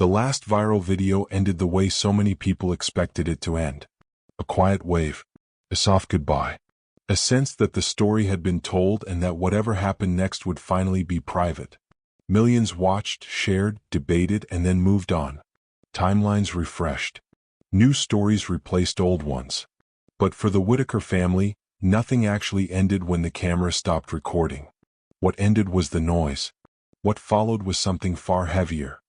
The last viral video ended the way so many people expected it to end. A quiet wave. A soft goodbye. A sense that the story had been told and that whatever happened next would finally be private. Millions watched, shared, debated, and then moved on. Timelines refreshed. New stories replaced old ones. But for the Whittaker family, nothing actually ended when the camera stopped recording. What ended was the noise. What followed was something far heavier.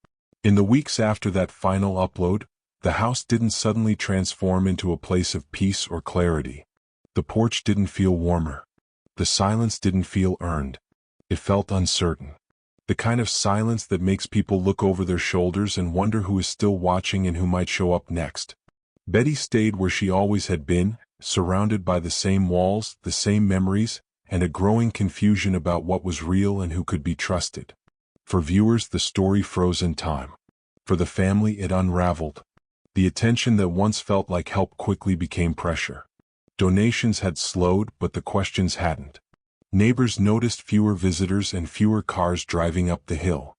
In the weeks after that final upload, the house didn't suddenly transform into a place of peace or clarity. The porch didn't feel warmer. The silence didn't feel earned. It felt uncertain. The kind of silence that makes people look over their shoulders and wonder who is still watching and who might show up next. Betty stayed where she always had been, surrounded by the same walls, the same memories, and a growing confusion about what was real and who could be trusted. For viewers, the story froze in time. For the family, it unraveled. The attention that once felt like help quickly became pressure. Donations had slowed, but the questions hadn't. Neighbors noticed fewer visitors and fewer cars driving up the hill.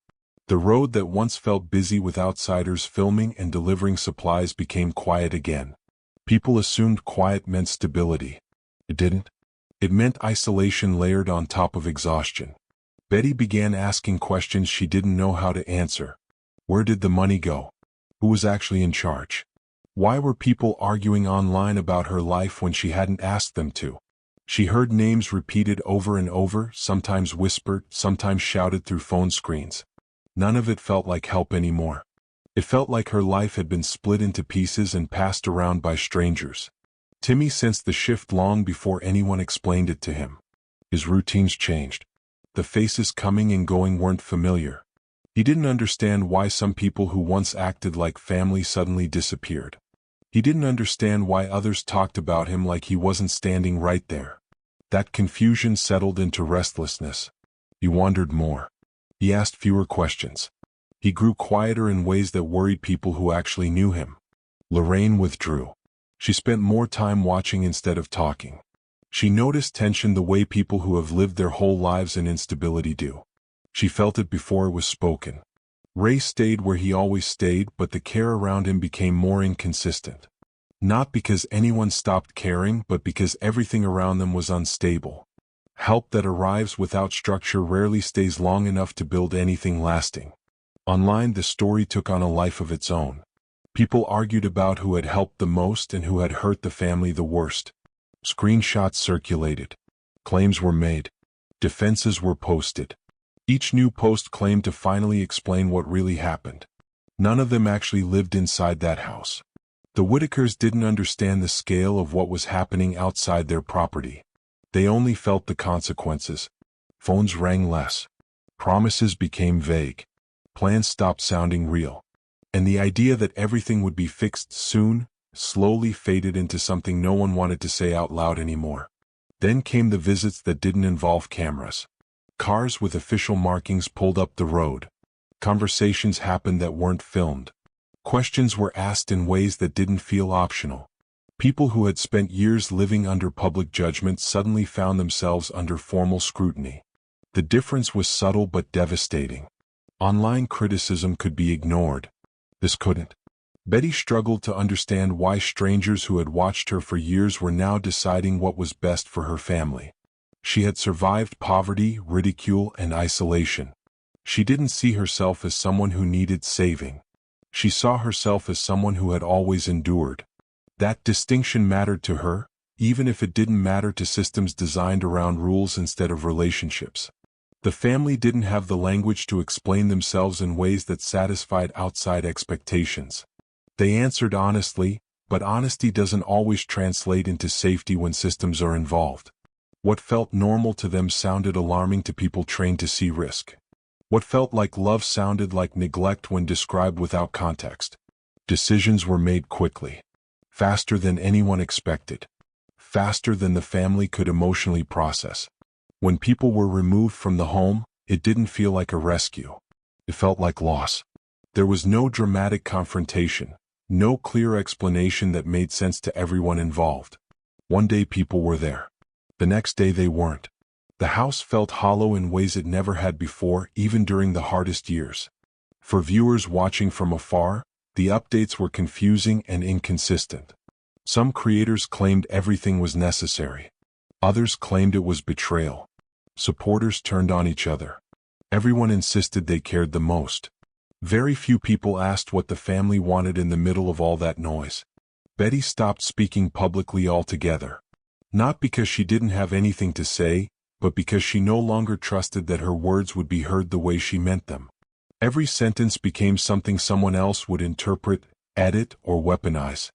The road that once felt busy with outsiders filming and delivering supplies became quiet again. People assumed quiet meant stability. It didn't. It meant isolation layered on top of exhaustion. Betty began asking questions she didn't know how to answer. Where did the money go? Who was actually in charge? Why were people arguing online about her life when she hadn't asked them to? She heard names repeated over and over, sometimes whispered, sometimes shouted through phone screens. None of it felt like help anymore. It felt like her life had been split into pieces and passed around by strangers. Timmy sensed the shift long before anyone explained it to him. His routines changed. The faces coming and going weren't familiar. He didn't understand why some people who once acted like family suddenly disappeared. He didn't understand why others talked about him like he wasn't standing right there. That confusion settled into restlessness. He wondered more. He asked fewer questions. He grew quieter in ways that worried people who actually knew him. Lorraine withdrew. She spent more time watching instead of talking. She noticed tension the way people who have lived their whole lives in instability do. She felt it before it was spoken. Ray stayed where he always stayed, but the care around him became more inconsistent. Not because anyone stopped caring, but because everything around them was unstable. Help that arrives without structure rarely stays long enough to build anything lasting. Online, the story took on a life of its own. People argued about who had helped the most and who had hurt the family the worst. Screenshots circulated. Claims were made. Defenses were posted. Each new post claimed to finally explain what really happened. None of them actually lived inside that house. The Whittakers didn't understand the scale of what was happening outside their property. They only felt the consequences. Phones rang less. Promises became vague. Plans stopped sounding real. And the idea that everything would be fixed soon slowly faded into something no one wanted to say out loud anymore. Then came the visits that didn't involve cameras. Cars with official markings pulled up the road. Conversations happened that weren't filmed. Questions were asked in ways that didn't feel optional. People who had spent years living under public judgment suddenly found themselves under formal scrutiny. The difference was subtle but devastating. Online criticism could be ignored. This couldn't. Betty struggled to understand why strangers who had watched her for years were now deciding what was best for her family. She had survived poverty, ridicule, and isolation. She didn't see herself as someone who needed saving. She saw herself as someone who had always endured. That distinction mattered to her, even if it didn't matter to systems designed around rules instead of relationships. The family didn't have the language to explain themselves in ways that satisfied outside expectations. They answered honestly, but honesty doesn't always translate into safety when systems are involved. What felt normal to them sounded alarming to people trained to see risk. What felt like love sounded like neglect when described without context. Decisions were made quickly. Faster than anyone expected. Faster than the family could emotionally process. When people were removed from the home, it didn't feel like a rescue. It felt like loss. There was no dramatic confrontation, no clear explanation that made sense to everyone involved. One day people were there. The next day they weren't. The house felt hollow in ways it never had before, even during the hardest years. For viewers watching from afar, the updates were confusing and inconsistent. Some creators claimed everything was necessary. Others claimed it was betrayal. Supporters turned on each other. Everyone insisted they cared the most. Very few people asked what the family wanted in the middle of all that noise. Betty stopped speaking publicly altogether. Not because she didn't have anything to say, but because she no longer trusted that her words would be heard the way she meant them. Every sentence became something someone else would interpret, edit, or weaponize.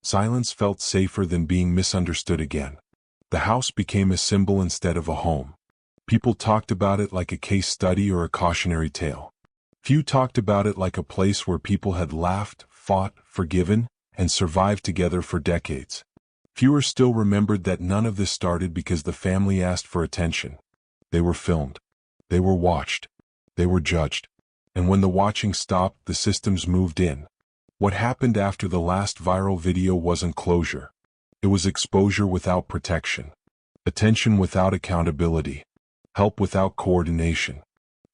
Silence felt safer than being misunderstood again. The house became a symbol instead of a home. People talked about it like a case study or a cautionary tale. Few talked about it like a place where people had laughed, fought, forgiven, and survived together for decades. Fewer still remembered that none of this started because the family asked for attention. They were filmed. They were watched. They were judged. And when the watching stopped, the systems moved in. What happened after the last viral video wasn't closure. It was exposure without protection. Attention without accountability. Help without coordination.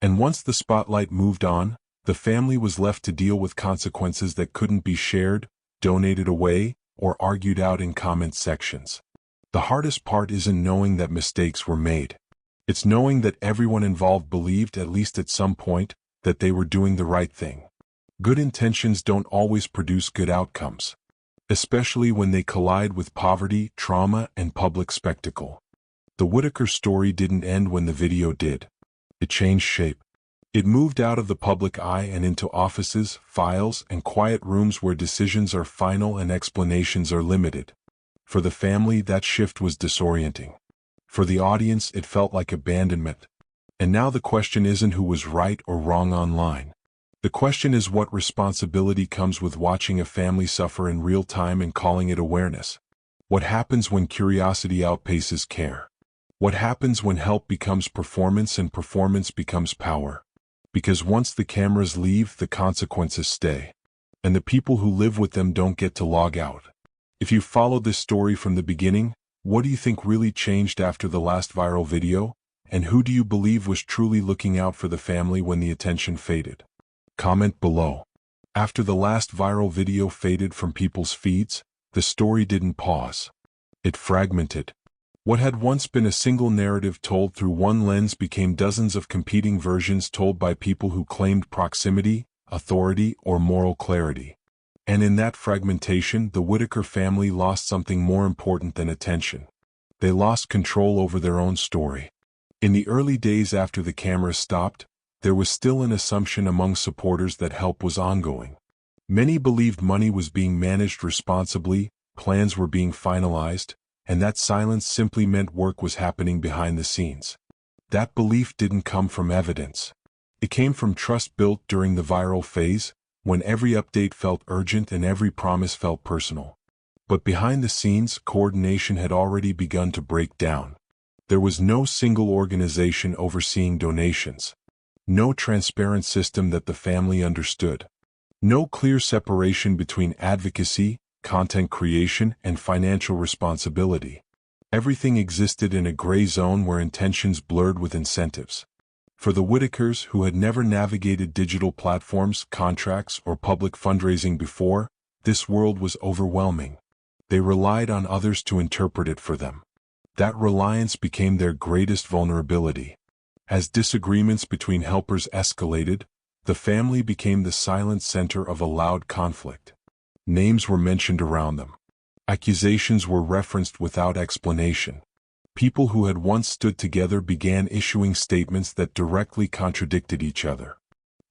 And once the spotlight moved on, the family was left to deal with consequences that couldn't be shared, donated away, or argued out in comment sections. The hardest part isn't knowing that mistakes were made. It's knowing that everyone involved believed, at least at some point, that they were doing the right thing. Good intentions don't always produce good outcomes, especially when they collide with poverty, trauma, and public spectacle. The Whittaker story didn't end when the video did. It changed shape. It moved out of the public eye and into offices, files, and quiet rooms where decisions are final and explanations are limited. For the family, that shift was disorienting. For the audience, it felt like abandonment. And now the question isn't who was right or wrong online. The question is what responsibility comes with watching a family suffer in real time and calling it awareness. What happens when curiosity outpaces care? What happens when help becomes performance and performance becomes power? Because once the cameras leave, the consequences stay. And the people who live with them don't get to log out. If you followed this story from the beginning, what do you think really changed after the last viral video? And who do you believe was truly looking out for the family when the attention faded? Comment below. After the last viral video faded from people's feeds, the story didn't pause. It fragmented. What had once been a single narrative told through one lens became dozens of competing versions told by people who claimed proximity, authority, or moral clarity. And in that fragmentation, the Whittaker family lost something more important than attention. They lost control over their own story. In the early days after the cameras stopped, there was still an assumption among supporters that help was ongoing. Many believed money was being managed responsibly, plans were being finalized, and that silence simply meant work was happening behind the scenes. That belief didn't come from evidence. It came from trust built during the viral phase, when every update felt urgent and every promise felt personal. But behind the scenes, coordination had already begun to break down. There was no single organization overseeing donations. No transparent system that the family understood. No clear separation between advocacy, content creation, and financial responsibility. Everything existed in a gray zone where intentions blurred with incentives. For the Whittakers, who had never navigated digital platforms, contracts, or public fundraising before, this world was overwhelming. They relied on others to interpret it for them. That reliance became their greatest vulnerability. As disagreements between helpers escalated, the family became the silent center of a loud conflict. Names were mentioned around them. Accusations were referenced without explanation. People who had once stood together began issuing statements that directly contradicted each other.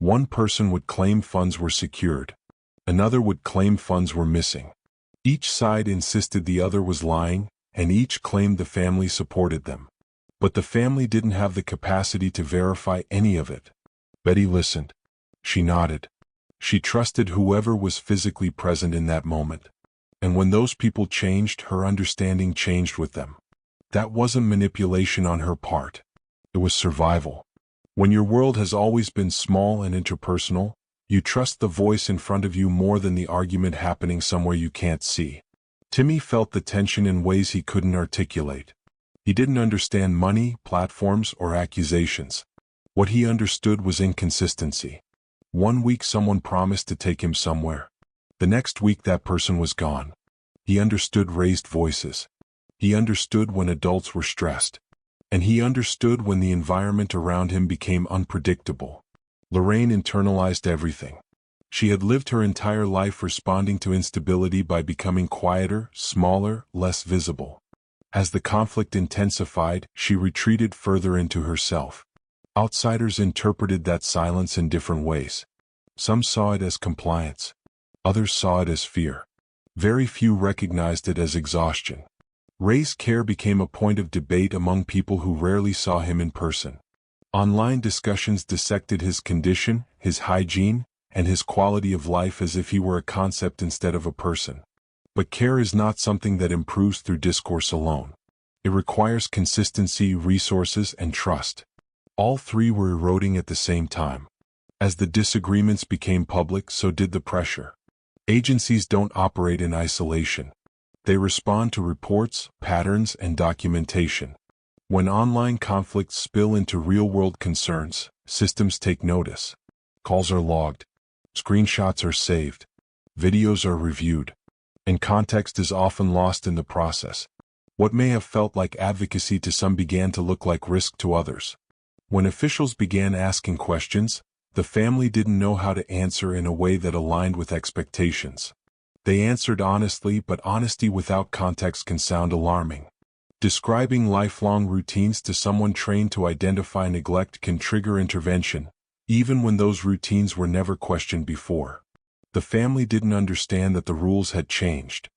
One person would claim funds were secured. Another would claim funds were missing. Each side insisted the other was lying, and each claimed the family supported them. But the family didn't have the capacity to verify any of it. Betty listened. She nodded. She trusted whoever was physically present in that moment. And when those people changed, her understanding changed with them. That wasn't manipulation on her part. It was survival. When your world has always been small and interpersonal, you trust the voice in front of you more than the argument happening somewhere you can't see. Timmy felt the tension in ways he couldn't articulate. He didn't understand money, platforms, or accusations. What he understood was inconsistency. One week someone promised to take him somewhere. The next week that person was gone. He understood raised voices. He understood when adults were stressed. And he understood when the environment around him became unpredictable. Lorraine internalized everything. She had lived her entire life responding to instability by becoming quieter, smaller, less visible. As the conflict intensified, she retreated further into herself. Outsiders interpreted that silence in different ways. Some saw it as compliance. Others saw it as fear. Very few recognized it as exhaustion. Ray's care became a point of debate among people who rarely saw him in person. Online discussions dissected his condition, his hygiene, and his quality of life as if he were a concept instead of a person. But care is not something that improves through discourse alone. It requires consistency, resources, and trust. All three were eroding at the same time. As the disagreements became public, so did the pressure. Agencies don't operate in isolation. They respond to reports, patterns, and documentation. When online conflicts spill into real-world concerns, systems take notice. Calls are logged. Screenshots are saved. Videos are reviewed. And context is often lost in the process. What may have felt like advocacy to some began to look like risk to others. When officials began asking questions, the family didn't know how to answer in a way that aligned with expectations. They answered honestly, but honesty without context can sound alarming. Describing lifelong routines to someone trained to identify neglect can trigger intervention, even when those routines were never questioned before. The family didn't understand that the rules had changed.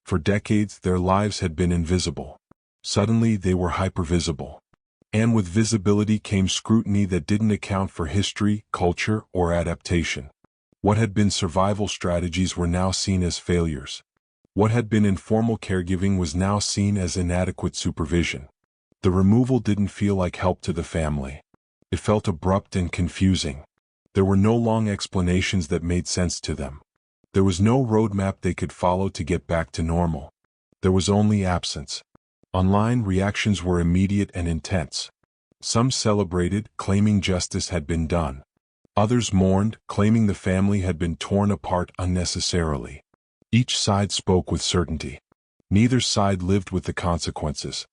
For decades, their lives had been invisible. Suddenly, they were hypervisible. And with visibility came scrutiny that didn't account for history, culture, or adaptation. What had been survival strategies were now seen as failures. What had been informal caregiving was now seen as inadequate supervision. The removal didn't feel like help to the family. It felt abrupt and confusing. There were no long explanations that made sense to them. There was no roadmap they could follow to get back to normal. There was only absence. Online reactions were immediate and intense. Some celebrated, claiming justice had been done. Others mourned, claiming the family had been torn apart unnecessarily. Each side spoke with certainty. Neither side lived with the consequences.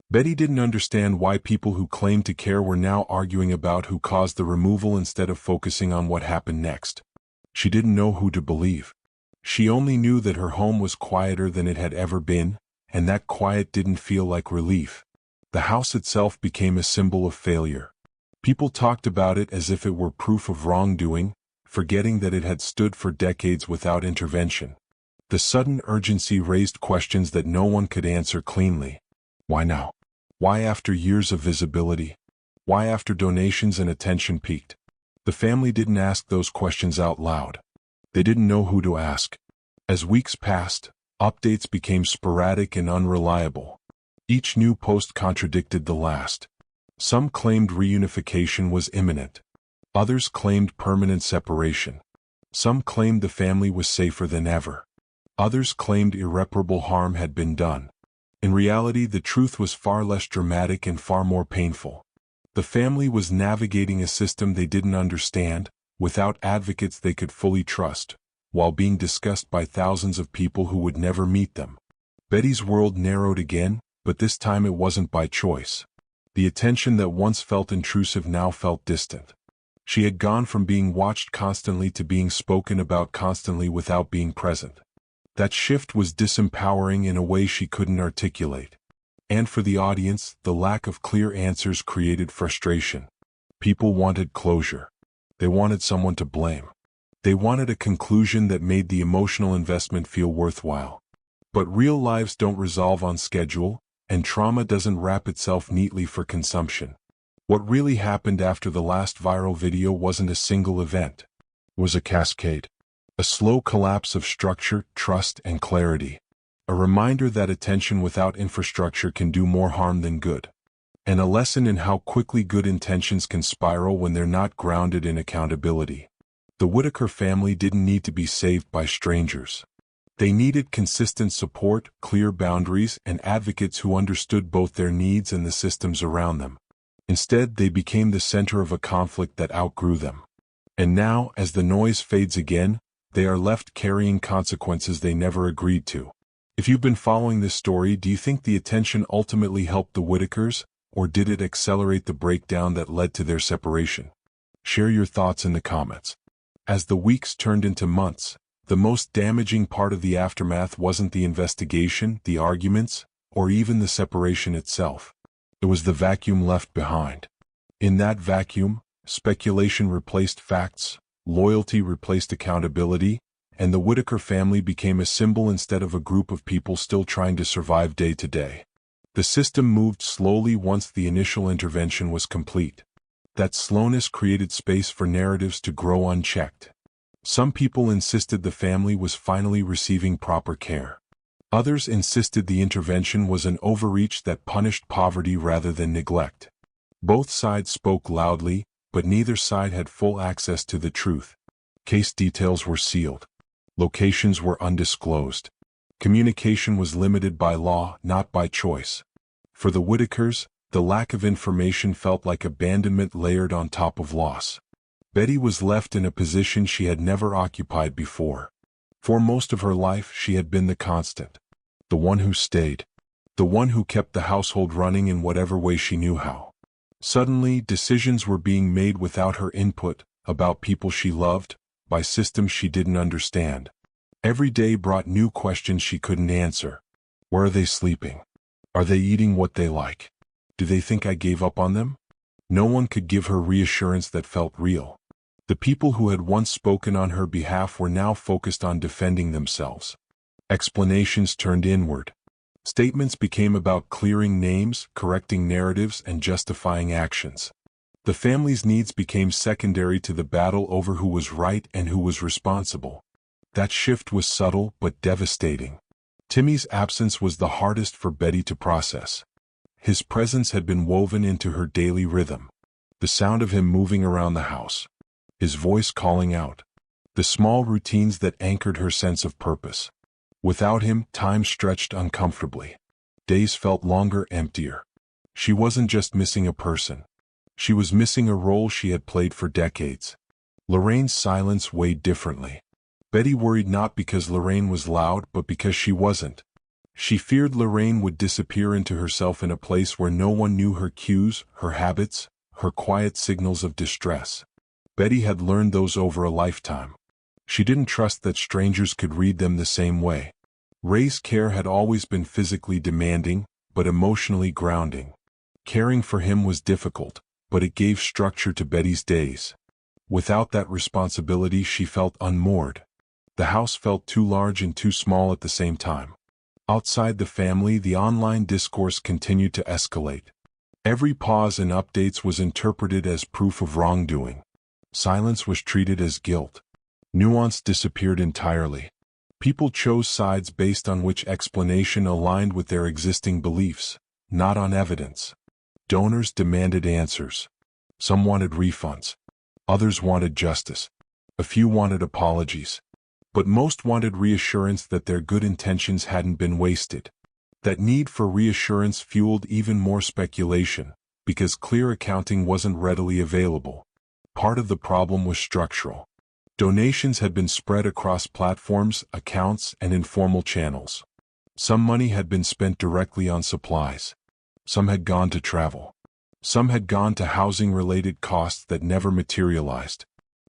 Betty didn't understand why people who claimed to care were now arguing about who caused the removal instead of focusing on what happened next. She didn't know who to believe. She only knew that her home was quieter than it had ever been, and that quiet didn't feel like relief. The house itself became a symbol of failure. People talked about it as if it were proof of wrongdoing, forgetting that it had stood for decades without intervention. The sudden urgency raised questions that no one could answer cleanly. Why now? Why after years of visibility? Why after donations and attention peaked? The family didn't ask those questions out loud. They didn't know who to ask. As weeks passed, updates became sporadic and unreliable. Each new post contradicted the last. Some claimed reunification was imminent. Others claimed permanent separation. Some claimed the family was safer than ever. Others claimed irreparable harm had been done. In reality, the truth was far less dramatic and far more painful. The family was navigating a system they didn't understand, without advocates they could fully trust, while being discussed by thousands of people who would never meet them. Betty's world narrowed again, but this time it wasn't by choice. The attention that once felt intrusive now felt distant. She had gone from being watched constantly to being spoken about constantly without being present. That shift was disempowering in a way she couldn't articulate. And for the audience, the lack of clear answers created frustration. People wanted closure. They wanted someone to blame. They wanted a conclusion that made the emotional investment feel worthwhile. But real lives don't resolve on schedule, and trauma doesn't wrap itself neatly for consumption. What really happened after the last viral video wasn't a single event. It was a cascade. A slow collapse of structure, trust, and clarity. A reminder that attention without infrastructure can do more harm than good. And a lesson in how quickly good intentions can spiral when they're not grounded in accountability. The Whittaker family didn't need to be saved by strangers. They needed consistent support, clear boundaries, and advocates who understood both their needs and the systems around them. Instead, they became the center of a conflict that outgrew them. And now, as the noise fades again, they are left carrying consequences they never agreed to. If you've been following this story, do you think the attention ultimately helped the Whittakers, or did it accelerate the breakdown that led to their separation? Share your thoughts in the comments. As the weeks turned into months, the most damaging part of the aftermath wasn't the investigation, the arguments, or even the separation itself. It was the vacuum left behind. In that vacuum, speculation replaced facts, loyalty replaced accountability, and the Whittaker family became a symbol instead of a group of people still trying to survive day to day. The system moved slowly once the initial intervention was complete. That slowness created space for narratives to grow unchecked. Some people insisted the family was finally receiving proper care. Others insisted the intervention was an overreach that punished poverty rather than neglect. Both sides spoke loudly, but neither side had full access to the truth. Case details were sealed. Locations were undisclosed. Communication was limited by law, not by choice. For the Whittakers, the lack of information felt like abandonment layered on top of loss. Betty was left in a position she had never occupied before. For most of her life, she had been the constant. The one who stayed. The one who kept the household running in whatever way she knew how. Suddenly, decisions were being made without her input, about people she loved, by systems she didn't understand. Every day brought new questions she couldn't answer. Where are they sleeping? Are they eating what they like? Do they think I gave up on them? No one could give her reassurance that felt real. The people who had once spoken on her behalf were now focused on defending themselves. Explanations turned inward. Statements became about clearing names, correcting narratives, and justifying actions. The family's needs became secondary to the battle over who was right and who was responsible. That shift was subtle but devastating. Timmy's absence was the hardest for Betty to process. His presence had been woven into her daily rhythm. The sound of him moving around the house. His voice calling out. The small routines that anchored her sense of purpose. Without him, time stretched uncomfortably. Days felt longer, emptier. She wasn't just missing a person. She was missing a role she had played for decades. Lorraine's silence weighed differently. Betty worried not because Lorraine was loud, but because she wasn't. She feared Lorraine would disappear into herself in a place where no one knew her cues, her habits, her quiet signals of distress. Betty had learned those over a lifetime. She didn't trust that strangers could read them the same way. Ray's care had always been physically demanding, but emotionally grounding. Caring for him was difficult, but it gave structure to Betty's days. Without that responsibility, she felt unmoored. The house felt too large and too small at the same time. Outside the family, the online discourse continued to escalate. Every pause in updates was interpreted as proof of wrongdoing. Silence was treated as guilt. Nuance disappeared entirely. People chose sides based on which explanation aligned with their existing beliefs, not on evidence. Donors demanded answers. Some wanted refunds. Others wanted justice. A few wanted apologies. But most wanted reassurance that their good intentions hadn't been wasted. That need for reassurance fueled even more speculation, because clear accounting wasn't readily available. Part of the problem was structural. Donations had been spread across platforms, accounts, and informal channels. Some money had been spent directly on supplies. Some had gone to travel. Some had gone to housing-related costs that never materialized.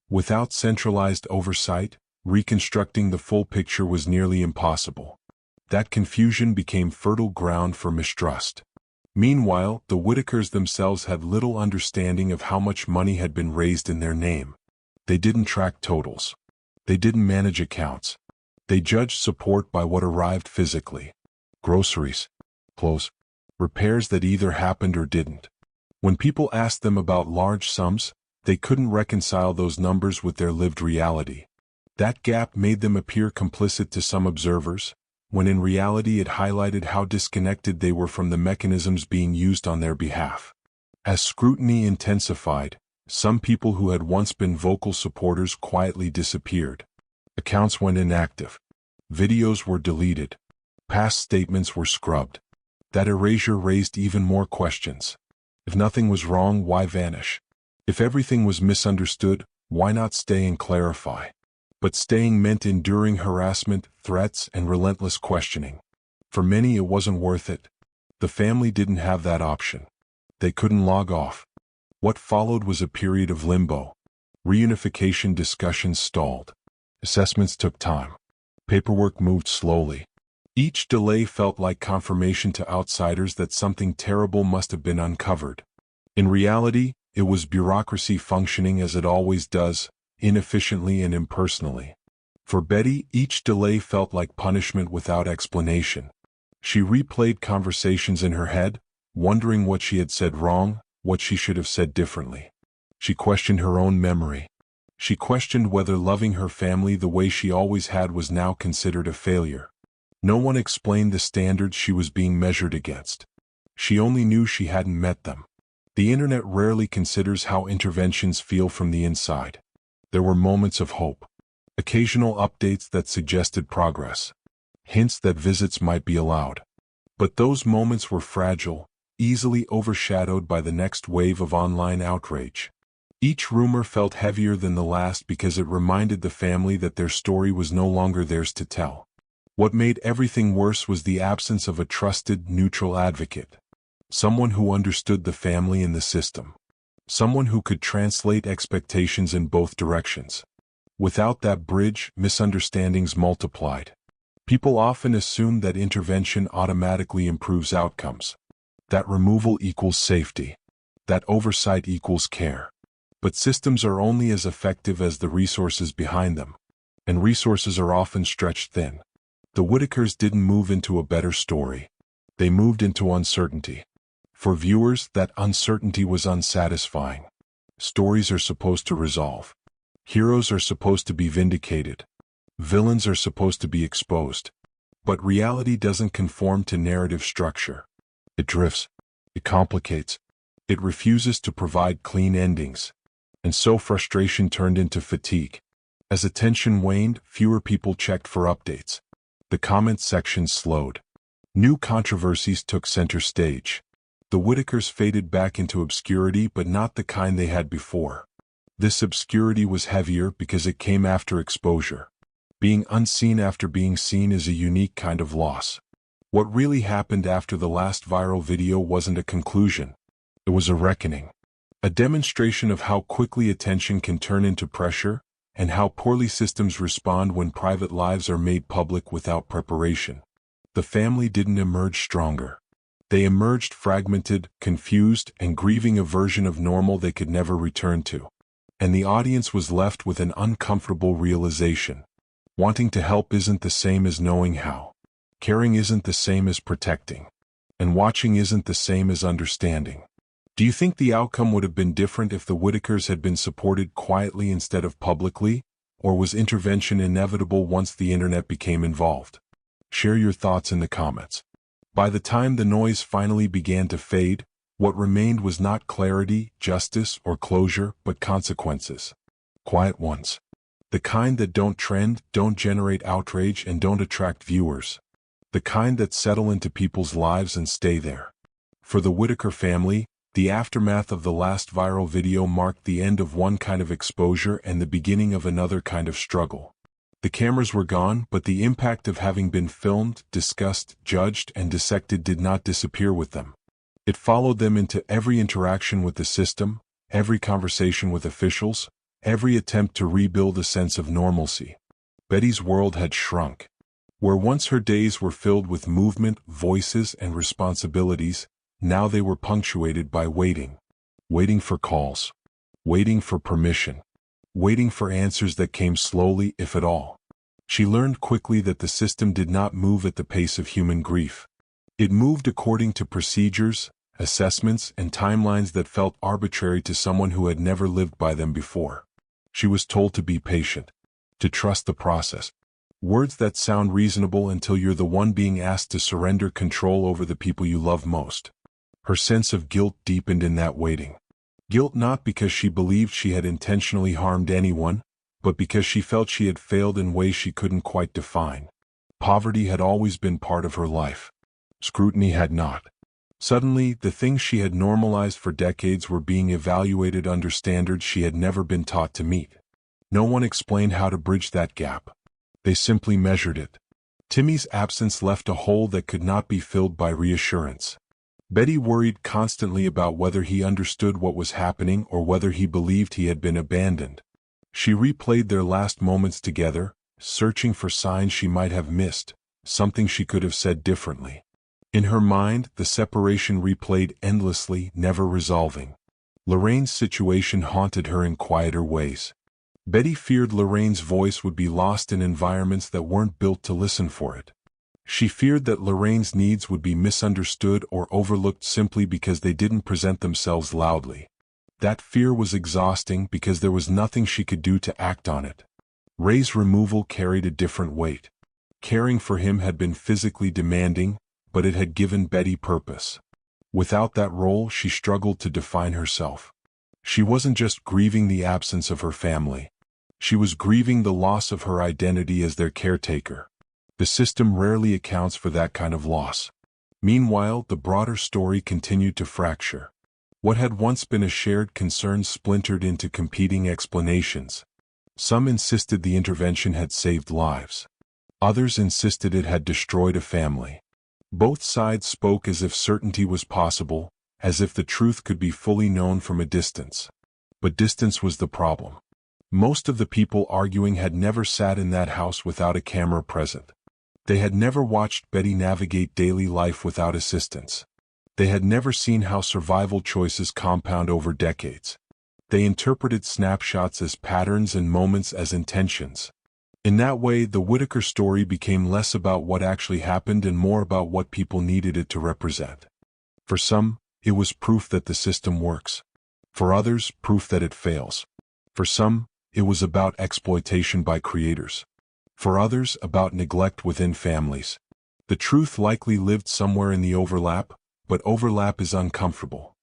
Without centralized oversight, reconstructing the full picture was nearly impossible. That confusion became fertile ground for mistrust. Meanwhile, the Whittakers themselves had little understanding of how much money had been raised in their name. They didn't track totals. They didn't manage accounts. They judged support by what arrived physically. Groceries, clothes, repairs that either happened or didn't. When people asked them about large sums, they couldn't reconcile those numbers with their lived reality. That gap made them appear complicit to some observers, when in reality it highlighted how disconnected they were from the mechanisms being used on their behalf. As scrutiny intensified, some people who had once been vocal supporters quietly disappeared. Accounts went inactive. Videos were deleted. Past statements were scrubbed. That erasure raised even more questions. If nothing was wrong, why vanish? If everything was misunderstood, Why not stay and clarify? But staying meant enduring harassment, threats, and relentless questioning. For many, it wasn't worth it. The family didn't have that option. They couldn't log off. What followed was a period of limbo. Reunification discussions stalled. Assessments took time. Paperwork moved slowly. Each delay felt like confirmation to outsiders that something terrible must have been uncovered. In reality, it was bureaucracy functioning as it always does, inefficiently and impersonally. For Betty, each delay felt like punishment without explanation. She replayed conversations in her head, wondering what she had said wrong, what she should have said differently. She questioned her own memory. She questioned whether loving her family the way she always had was now considered a failure. No one explained the standards she was being measured against. She only knew she hadn't met them. The internet rarely considers how interventions feel from the inside. There were moments of hope. Occasional updates that suggested progress. Hints that visits might be allowed. But those moments were fragile, easily overshadowed by the next wave of online outrage. Each rumor felt heavier than the last because it reminded the family that their story was no longer theirs to tell. What made everything worse was the absence of a trusted, neutral advocate. Someone who understood the family and the system. Someone who could translate expectations in both directions. Without that bridge, misunderstandings multiplied. People often assume that intervention automatically improves outcomes. That removal equals safety. That oversight equals care. But systems are only as effective as the resources behind them. And resources are often stretched thin. The Whittakers didn't move into a better story. They moved into uncertainty. For viewers, that uncertainty was unsatisfying. Stories are supposed to resolve. Heroes are supposed to be vindicated. Villains are supposed to be exposed. But reality doesn't conform to narrative structure. It drifts. It complicates. It refuses to provide clean endings. And so frustration turned into fatigue. As attention waned, fewer people checked for updates. The comment section slowed. New controversies took center stage. The Whittakers faded back into obscurity, but not the kind they had before. This obscurity was heavier because it came after exposure. Being unseen after being seen is a unique kind of loss. What really happened after the last viral video wasn't a conclusion. It was a reckoning. A demonstration of how quickly attention can turn into pressure, and how poorly systems respond when private lives are made public without preparation. The family didn't emerge stronger. They emerged fragmented, confused, and grieving a version of normal they could never return to. And the audience was left with an uncomfortable realization. Wanting to help isn't the same as knowing how. Caring isn't the same as protecting. And watching isn't the same as understanding. Do you think the outcome would have been different if the Whittakers had been supported quietly instead of publicly? Or was intervention inevitable once the internet became involved? Share your thoughts in the comments. By the time the noise finally began to fade, what remained was not clarity, justice, or closure, but consequences. Quiet ones. The kind that don't trend, don't generate outrage, and don't attract viewers. The kind that settle into people's lives and stay there. For the Whittaker family, the aftermath of the last viral video marked the end of one kind of exposure and the beginning of another kind of struggle. The cameras were gone, but the impact of having been filmed, discussed, judged, and dissected did not disappear with them. It followed them into every interaction with the system, every conversation with officials, every attempt to rebuild a sense of normalcy. Betty's world had shrunk. Where once her days were filled with movement, voices, and responsibilities, now they were punctuated by waiting. Waiting for calls. Waiting for permission. Waiting for answers that came slowly, if at all. She learned quickly that the system did not move at the pace of human grief. It moved according to procedures, assessments, and timelines that felt arbitrary to someone who had never lived by them before. She was told to be patient, to trust the process. Words that sound reasonable until you're the one being asked to surrender control over the people you love most. Her sense of guilt deepened in that waiting. Guilt not because she believed she had intentionally harmed anyone, but because she felt she had failed in ways she couldn't quite define. Poverty had always been part of her life. Scrutiny had not. Suddenly, the things she had normalized for decades were being evaluated under standards she had never been taught to meet. No one explained how to bridge that gap. They simply measured it. Timmy's absence left a hole that could not be filled by reassurance. Betty worried constantly about whether he understood what was happening or whether he believed he had been abandoned. She replayed their last moments together, searching for signs she might have missed, something she could have said differently. In her mind, the separation replayed endlessly, never resolving. Lorraine's situation haunted her in quieter ways. Betty feared Lorraine's voice would be lost in environments that weren't built to listen for it. She feared that Lorraine's needs would be misunderstood or overlooked simply because they didn't present themselves loudly. That fear was exhausting because there was nothing she could do to act on it. Ray's removal carried a different weight. Caring for him had been physically demanding, but it had given Betty purpose. Without that role, she struggled to define herself. She wasn't just grieving the absence of her family. She was grieving the loss of her identity as their caretaker. The system rarely accounts for that kind of loss. Meanwhile, the broader story continued to fracture. What had once been a shared concern splintered into competing explanations. Some insisted the intervention had saved lives. Others insisted it had destroyed a family. Both sides spoke as if certainty was possible, as if the truth could be fully known from a distance. But distance was the problem. Most of the people arguing had never sat in that house without a camera present. They had never watched Betty navigate daily life without assistance. They had never seen how survival choices compound over decades. They interpreted snapshots as patterns and moments as intentions. In that way, the Whittaker story became less about what actually happened and more about what people needed it to represent. For some, it was proof that the system works. For others, proof that it fails. For some, it was about exploitation by creators. For others, about neglect within families. The truth likely lived somewhere in the overlap, but overlap is uncomfortable.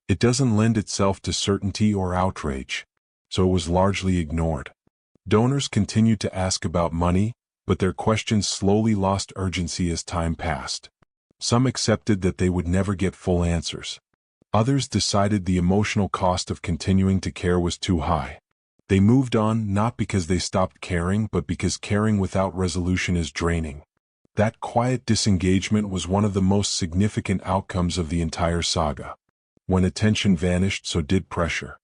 It doesn't lend itself to certainty or outrage, so it was largely ignored. Donors continued to ask about money, but their questions slowly lost urgency as time passed. Some accepted that they would never get full answers. Others decided the emotional cost of continuing to care was too high. They moved on not because they stopped caring, but because caring without resolution is draining. That quiet disengagement was one of the most significant outcomes of the entire saga. When attention vanished, so did pressure.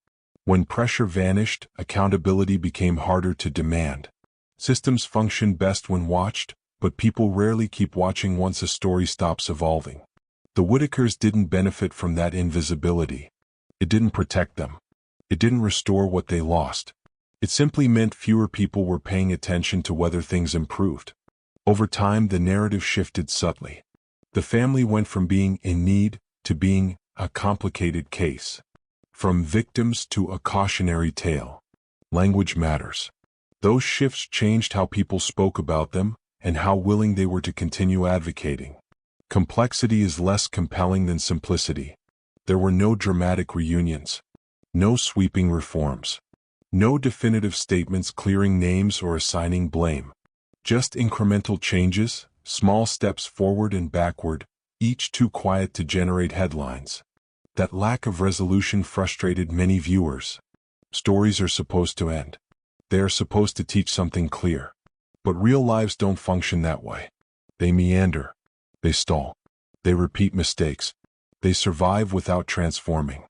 When pressure vanished, accountability became harder to demand. Systems function best when watched, but people rarely keep watching once a story stops evolving. The Whittakers didn't benefit from that invisibility. It didn't protect them. It didn't restore what they lost. It simply meant fewer people were paying attention to whether things improved. Over time, the narrative shifted subtly. The family went from being in need to being a complicated case. From victims to a cautionary tale. Language matters. Those shifts changed how people spoke about them and how willing they were to continue advocating. Complexity is less compelling than simplicity. There were no dramatic reunions. No sweeping reforms. No definitive statements clearing names or assigning blame. Just incremental changes, small steps forward and backward, each too quiet to generate headlines. That lack of resolution frustrated many viewers. Stories are supposed to end. They are supposed to teach something clear. But real lives don't function that way. They meander. They stall. They repeat mistakes. They survive without transforming.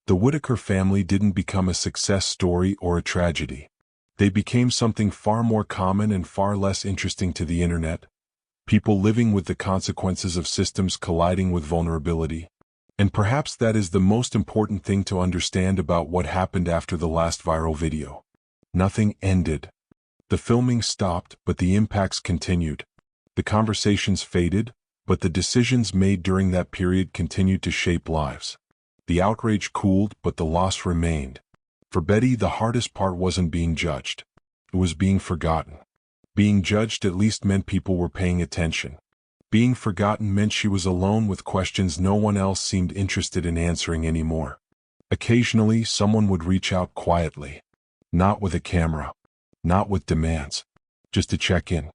The Whittaker family didn't become a success story or a tragedy. They became something far more common and far less interesting to the internet. People living with the consequences of systems colliding with vulnerability. And perhaps that is the most important thing to understand about what happened after the last viral video. Nothing ended. The filming stopped, but the impacts continued. The conversations faded, but the decisions made during that period continued to shape lives. The outrage cooled, but the loss remained. For Betty, the hardest part wasn't being judged. It was being forgotten. Being judged at least meant people were paying attention. Being forgotten meant she was alone with questions no one else seemed interested in answering anymore. Occasionally, someone would reach out quietly. Not with a camera. Not with demands. Just to check in.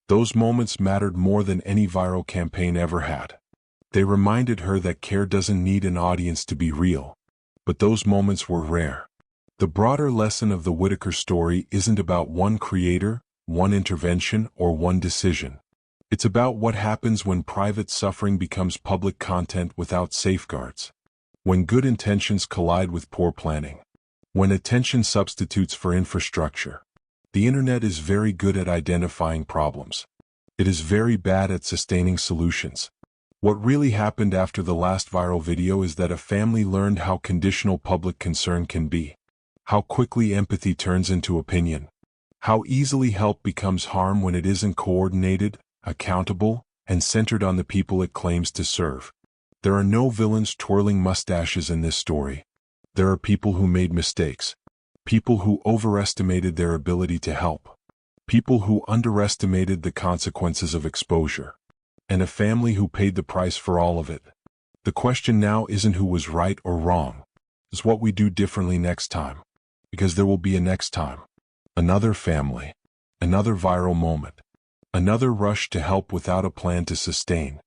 Those moments mattered more than any viral campaign ever had. They reminded her that care doesn't need an audience to be real. But those moments were rare. The broader lesson of the Whittaker story isn't about one creator, one intervention, or one decision. It's about what happens when private suffering becomes public content without safeguards. When good intentions collide with poor planning. When attention substitutes for infrastructure. The internet is very good at identifying problems. It is very bad at sustaining solutions. What really happened after the last viral video is that a family learned how conditional public concern can be. How quickly empathy turns into opinion. How easily help becomes harm when it isn't coordinated, accountable, and centered on the people it claims to serve. There are no villains twirling mustaches in this story. There are people who made mistakes. People who overestimated their ability to help. People who underestimated the consequences of exposure. And a family who paid the price for all of it. The question now isn't who was right or wrong. It's what we do differently next time. Because there will be a next time. Another family. Another viral moment. Another rush to help without a plan to sustain.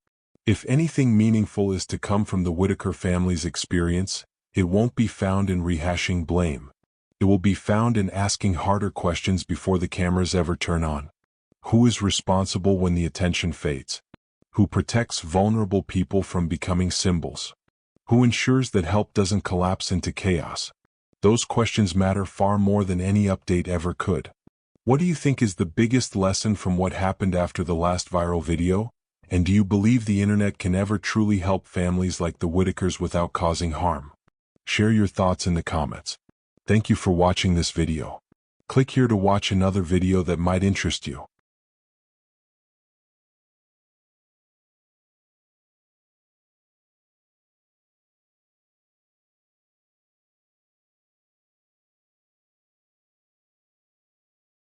If anything meaningful is to come from the Whittaker family's experience, it won't be found in rehashing blame. It will be found in asking harder questions before the cameras ever turn on. Who is responsible when the attention fades? Who protects vulnerable people from becoming symbols? Who ensures that help doesn't collapse into chaos? Those questions matter far more than any update ever could. What do you think is the biggest lesson from what happened after the last viral video? And do you believe the internet can ever truly help families like the Whittakers without causing harm? Share your thoughts in the comments. Thank you for watching this video. Click here to watch another video that might interest you.